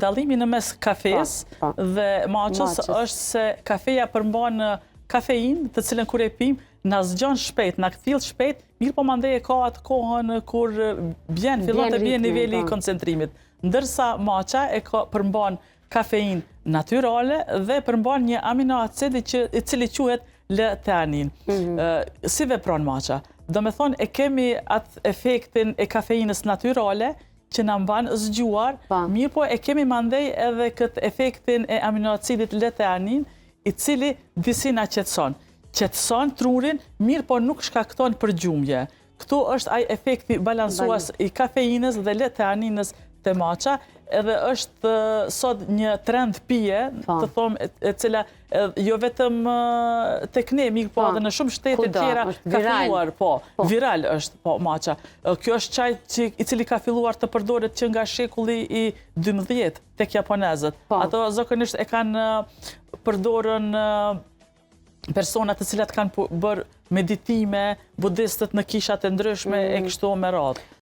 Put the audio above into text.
dallimi në mes kafes dhe matchës është se kafeja përmban kafein, të cilën kur e pim, na zgjon shpejt, na kthjell shpejt, mirë po mandej e ka atë kohën kur fillon të bjen niveli i koncentrimit. Ndërsa matcha përmban kafein natyrale dhe përmban një aminoacid i cili quhet L-theanin. Si vepron matcha? Do me thonë e kemi atë efektin e kafeinës natyrale që na mban zgjuar, mirë po e kemi mandej edhe këtë efektin e aminoacidit L-theanin, i cili disi na qetëson. Qetëson trurin, mirë po nuk shkakton përgjumje. Këtu është ai efekti balansues i kafeinës dhe L-theaninës te matcha, edhe është sot një trend pije, të thomë, e cila jo vetëm tek ne, mirë po edhe në shumë shtete tjera ka filluar, viral është matcha. Kjo është çaj i cili ka filluar të përdoret që nga shekulli i 12 tek japonezët. Ato zakonisht e kanë përdorën personat të cilat kanë bërë meditime, budistët në kishat e ndryshme e kështu me radhë.